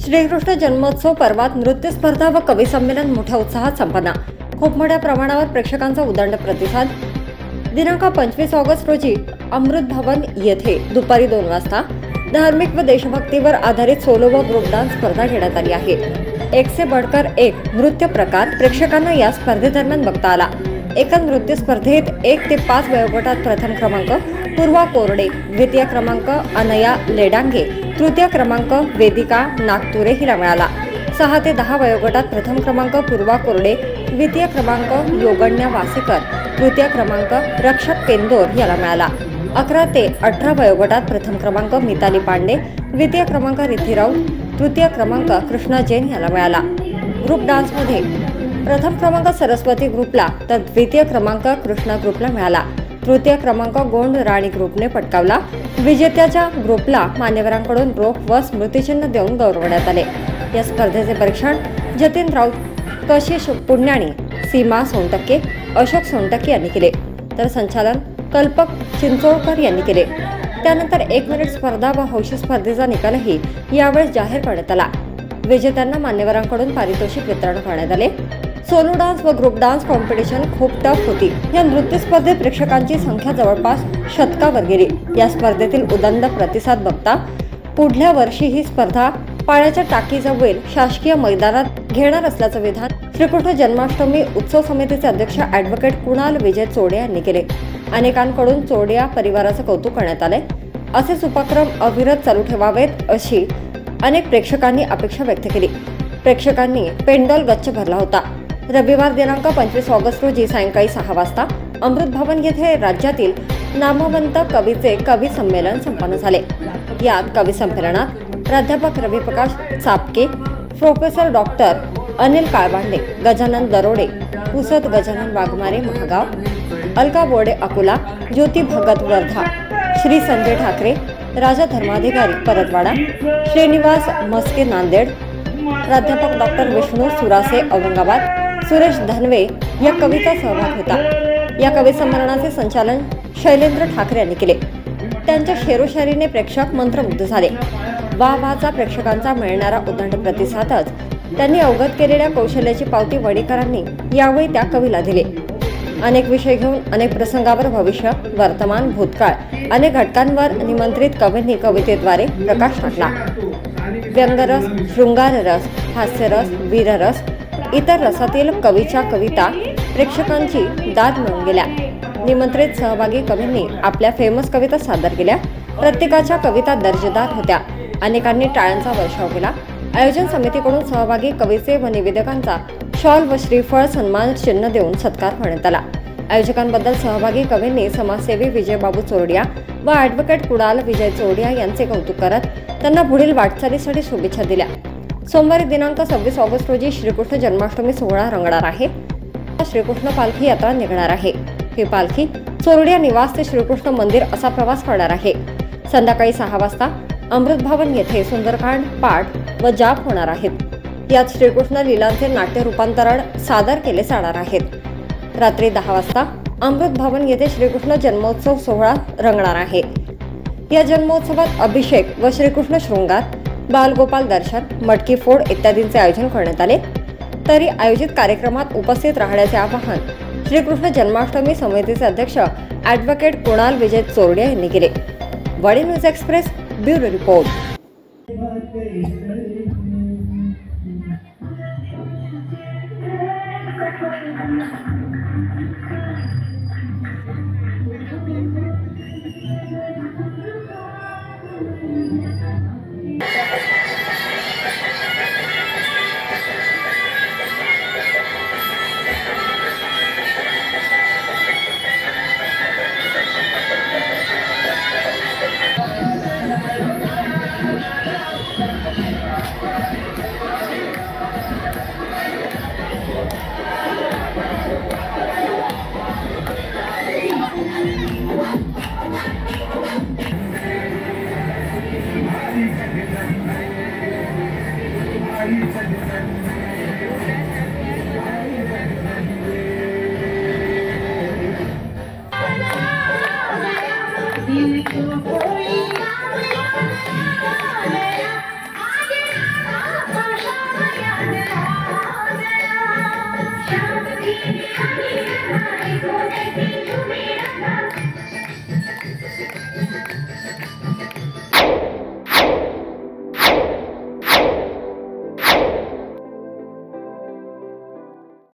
श्रीकृष्ण जन्मोत्सव पर्वात नृत्य स्पर्धा व कवी संमेलन मोठ्या उत्साहात संपन्न। खूप मोठ्या प्रमाणावर प्रेक्षकांचा उदंड प्रतिसाद। दिनांक 25 ऑगस्ट रोजी अमृत भवन येथे दुपारी 2 वाजता धार्मिक व देशभक्तीवर आधारित सोलो व ग्रुप डान्स स्पर्धा घेण्यात आली आहे। एक से बढ़कर एक नृत्य प्रकार प्रेक्षकांना या स्पर्धेदरम्यान बघता आला। एका नृत्य स्पर्धेत 1 ते 5 वयोगटात प्रथम क्रमांक पूर्वा कोरडे, द्वितीय क्रमांक अनया लेडांगे, तृतीय क्रमांक वेदिका नागतुरे हिला मिळाला। 6 ते 10 वयोगटात प्रथम क्रमांक पूर्वा कोरडे, द्वितीय क्रमांक योगण्या वासेकर, तृतीय क्रमांक रक्षक केंदोर याला मिळाला। 11 ते 18 वयोगटात प्रथम क्रमांक मिताली पांडे, द्वितीय क्रमांक रिद्धी राऊत, तृतीय क्रमांक कृष्णा जैन याला मिळाला। ग्रुप डान्समध्ये प्रथम क्रमांक सरस्वती ग्रुपला तर द्वितीय क्रमांक कृष्णा ग्रुपला मिळाला। तृतीय क्रमांक गोंड राणी ग्रुपने पटकावला। विजेत्याच्या ग्रुपला मान्यवरांकडून रोख व स्मृतिचिन्ह देऊन गौरवण्यात आले। या स्पर्धेचे परीक्षण जतीन राऊत, कशिश पुण्याणी, सीमा सोनटक्के, अशोक सोनटक्के यांनी केले, तर संचालन कल्पक चिंचोळकर यांनी केले। त्यानंतर 1 मिनिट स्पर्धा व हौशी स्पर्धेचा निकालही यावेळी जाहीर करण्यात आला। विजेत्यांना मान्यवरांकडून पारितोषिक वितरण करण्यात आले। सोलो डान्स व ग्रुप डान्स कॉम्पिटिशन खूप टफ होती। या नृत्य स्पर्धेत प्रेक्षकांची संख्या जवळपास शतकावर गेली। या स्पर्धेतील उदंड प्रतिसाद बघता पुढल्या वर्षी ही स्पर्धा पाण्याच्या टाकीजवळ शासकीय मैदानात घेणार असल्याचं विधान श्रीकृष्ण जन्माष्टमी उत्सव समितीचे अध्यक्ष ॲडव्होकेट कुणाल विजय चोडे यांनी केले। अनेकांकडून चोडिया परिवाराचं कौतुक करण्यात आले। असेच उपक्रम अविरत चालू ठेवावेत अशी अनेक प्रेक्षकांनी अपेक्षा व्यक्त केली। प्रेक्षकांनी पेंडॉल गच्च भरला होता। रविवार दिनांक 25 ऑगस्ट रोजी सायंकाळी 6 वाजता अमृत भवन येथे राज्यातील नामवंत कवीचे कवी संमेलन संपन्न झाले। यात कवी संमेलनात प्राध्यापक रविप्रकाश चापके, प्रोफेसर डॉक्टर अनिल काळबांडे, गजानन दरोडे, पुसद गजानन वाघमारे महागाव, अलका बोर्डे अकोला, ज्योती भगत वर्धा, श्री संजय ठाकरे, राजा धर्माधिकारी परतवाडा, श्रीनिवास मस्के नांदेड, प्राध्यापक डॉक्टर विष्णू सुरासे औरंगाबाद, सुरेश धनवे या कवीचा सहभाग होता। या कवी संमेलनाचे संचालन शैलेंद्र ठाकरे यांनी केले। त्यांच्या शेरोशायरीने प्रेक्षक मंत्रमुग्ध झाले। वाहवाचा प्रेक्षकांचा मिळणारा उदंड प्रतिसादच त्यांनी अवगत केलेल्या कौशल्याची पावती वडीकरांनी यावेळी त्या कवीला दिली। अनेक विषय घेऊन अनेक प्रसंगावर भविष्य, वर्तमान, भूतकाळ अनेक घटकांवर निमंत्रित कवींनी कवितेद्वारे प्रकाश टाकला। व्यंगरस, शृंगाररस, हास्यरस, वीररस इतर रसातील कवीच्या कविता प्रेक्षकांची दाद मिळवून गेल्या। निमंत्रित सहभागी कवींनी आपल्या फेमस कविता सादर केल्या। प्रत्येकाच्या कविता दर्जेदार होत्या। अनेकांनी टाळ्यांचा वर्षाव केला। आयोजन समितीकडून सहभागी कवीचे व निवेदकांचा शॉल व श्रीफळ सन्मान चिन्ह देऊन सत्कार करण्यात आला। आयोजकांबद्दल सहभागी कवींनी समाजसेवी विजयबाबू चोरडिया व ॲडव्होकेट कुणाल विजय चोरडिया यांचे कौतुक करत त्यांना पुढील वाटचालीसाठी शुभेच्छा दिल्या। सोमवारी दिनांक 26 ऑगस्ट रोजी श्रीकृष्ण जन्माष्टमी सोहळा रंगणार आहे। श्रीकृष्ण पालखी यात्रा निघणार आहे। ही पालखी चोरडिया निवास ते श्रीकृष्ण मंदिर असा प्रवास करणार आहे। संध्याकाळी 6 वाजता अमृत भवन येथे सुंदरकांड पाठ व जाप होणार आहेत। यात श्रीकृष्ण लीलांचे नाट्य रूपांतरण सादर केले जाणार आहेत। रात्री 10 वाजता अमृत भवन येथे श्रीकृष्ण जन्मोत्सव सोहळा रंगणार आहे। या जन्मोत्सवात अभिषेक व श्रीकृष्ण शृंगार, बालगोपाल दर्शन, मटकी फोड इत्यादींचे आयोजन करण्यात आले। तरी आयोजित कार्यक्रमात उपस्थित राहण्याचे आवाहन श्रीकृष्ण जन्माष्टमी समितीचे अध्यक्ष ॲडव्होकेट कुणाल विजय चोरडिया यांनी केले। वडी न्यूज एक्सप्रेस ब्युरो रिपोर्ट।